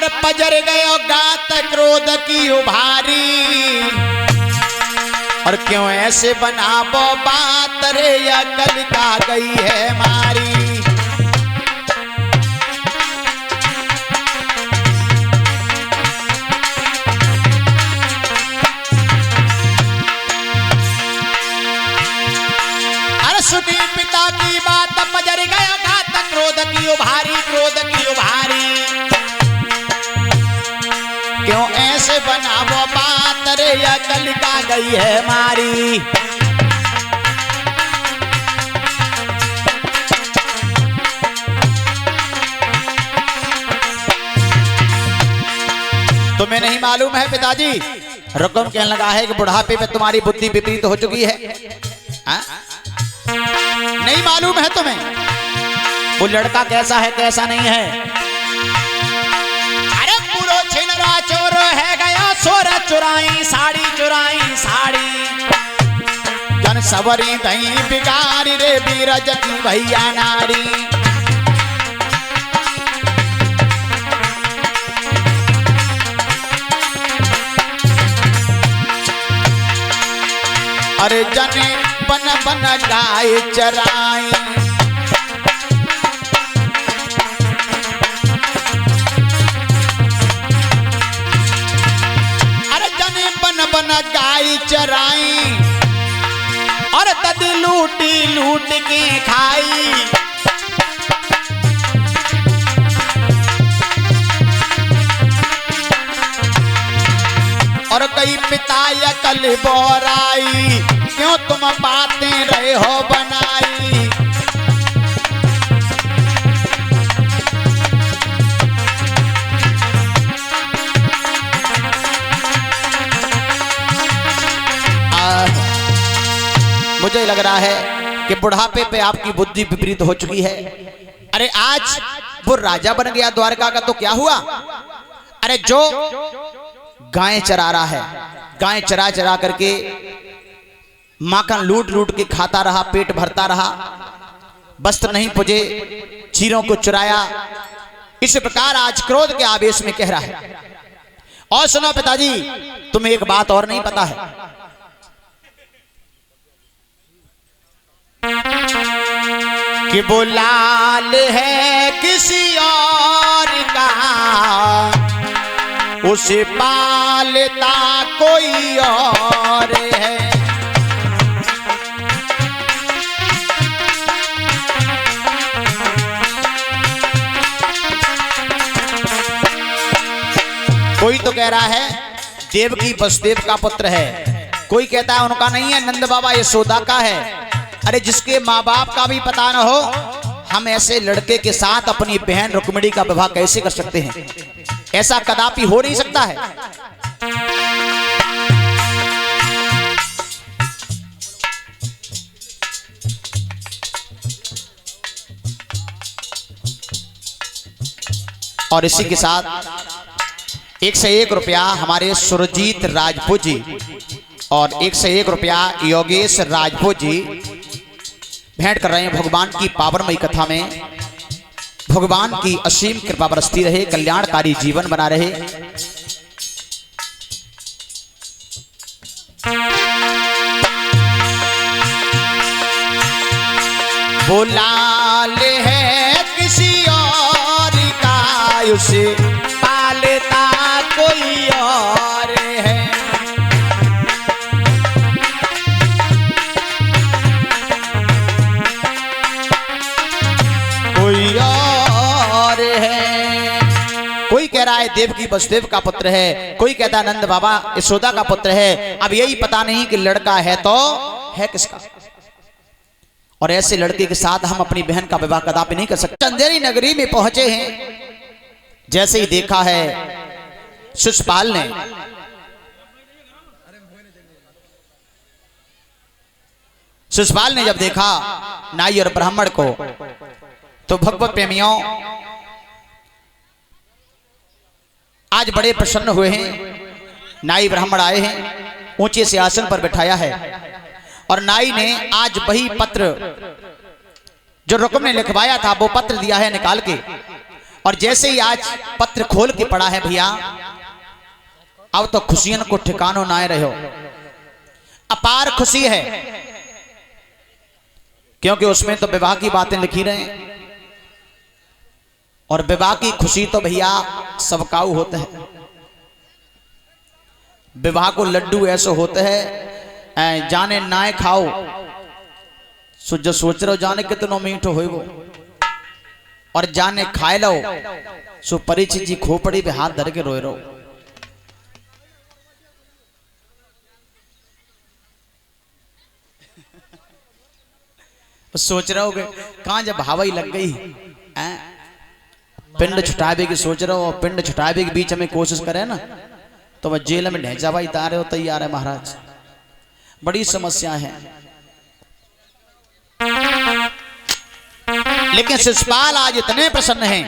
अरे पजर गयो गात क्रोध की उभारी, और क्यों ऐसे बनाबो बात रे अकल का गई है मारी। अरे सुनी पिता की बात पजर गया घात क्रोध की उभारी, क्रोध की उभारी, क्यों ऐसे बनावो बात रे अकल का गई है मारी। तुम्हें नहीं मालूम है पिताजी, रुकम कहने लगा है कि बुढ़ापे में तुम्हारी बुद्धि विपरीत हो चुकी है। हा? नहीं मालूम है तुम्हें वो लड़का कैसा है कैसा नहीं है। अरे पूरो छिनरा चोर है गया, सोर चुराई साड़ी, चुराई साड़ी, जन सवरी दही बिगाड़ी रे बीरज की भैया नारी। अरे जने बन बन गाय चराई, अरे जने बन बन गाय चराई, और तद लूटी लूट के खाई। और कई पिता अकल बोराई, क्यों तुम बातें रहे हो बनाई। मुझे लग रहा है कि बुढ़ापे पे आपकी बुद्धि विपरीत हो चुकी है। अरे आज वो राजा बन गया द्वारका का, तो क्या हुआ? अरे जो गायें चरा रहा है, गायें चरा चरा करके माखन लूट लूट के खाता रहा, पेट भरता रहा, वस्त्र नहीं पुजे, चीरों को चुराया, इस प्रकार आज क्रोध के आवेश में कह रहा है। और सुनो पिताजी, तुम्हें एक बात और नहीं पता है कि वो लाल है किसी और का, उसे पालता कोई और है। कोई तो कह रहा है देवकी वसुदेव का पुत्र है, कोई कहता है उनका नहीं है, नंद बाबा यशोदा का है। अरे जिसके माँ बाप का भी पता न हो, हम ऐसे लड़के के साथ अपनी बहन रुक्मिणी का विवाह कैसे कर सकते हैं? ऐसा कदापि हो नहीं सकता है। और इसी के साथ 101 रुपया हमारे सुरजीत राजपूत जी और 101 रुपया योगेश राजपूत जी भेंट कर रहे हैं। भगवान की पावनमयी कथा में भगवान की असीम कृपा बरसती रहे, कल्याणकारी जीवन बना रहे। वो लाल है किसी और का, उसे पालता कोई और है। कोई और है। कोई कह रहा है देवकी वसुदेव का पुत्र है, कोई कहता है नंद बाबा यशोदा का पुत्र है। अब यही पता नहीं कि लड़का है तो है किसका। और ऐसे लड़के के साथ हम अपनी बहन का विवाह कदापि नहीं कर सकते। चंदेरी नगरी में पहुंचे हैं, जैसे ही देखा है शिशुपाल ने, शिशुपाल ने जब देखा नाई और ब्राह्मण को, तो भगवत प्रेमियों आज बड़े प्रसन्न हुए हैं। नाई ब्राह्मण आए हैं, ऊंचे से आसन पर बैठाया है, और नाई ने आज वही पत्र जो रुक्म ने लिखवाया था वो पत्र दिया है निकाल के, और जैसे ही आज पत्र खोल के पड़ा है भैया, अब तो खुशियों को ठिकानो ना रहो, अपार खुशी है, क्योंकि उसमें तो विवाह की बातें लिखी रहे हैं। और विवाह की खुशी तो भैया सबकाऊ होता है। विवाह को लड्डू ऐसे होते हैं जाने नाए खाओ, जो सोच रहे हो जाने कितनो मीठो हो वो, और जाने खाए लो सो परिचित जी खोपड़ी पे हाथ धर के रोए रहो। सोच रहे हो कहां जब हवाई लग गई पिंड छुटावे की सोच रहे हो, पिंड छुटावे के बीच में कोशिश करे ना तो वह जेल में ढेंचा भाई तारे हो तैयार है महाराज। बड़ी समस्या है। लेकिन शिषपाल आज इतने प्रसन्न हैं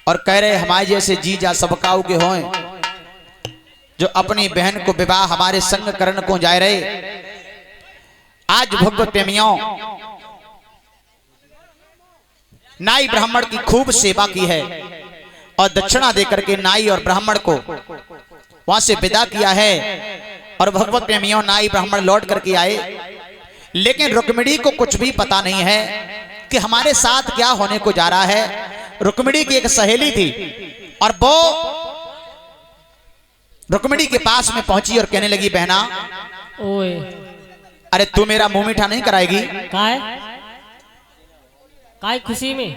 और कह रहे हमारे जैसे जीजा सबकाऊ के हों जो अपनी बहन को विवाह हमारे संग करण को जा रहे। आज भगवत प्रेमियों नाई ब्राह्मण की खूब सेवा की है और दक्षिणा देकर के नाई और ब्राह्मण को वहां से विदा किया है। और भगवत प्रेमियों नाई ब्राह्मण लौट करके आए, लेकिन रुक्मिणी को कुछ भी पता नहीं है कि हमारे साथ क्या होने को जा रहा है। रुक्मिणी की एक सहेली थी और वो रुक्मिणी के पास में पहुंची और कहने लगी बहना, ओए अरे तू मेरा मुंह मीठा नहीं कराएगी? काय खुशी में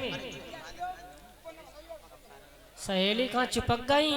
सहेली कहाँ चिपक गई?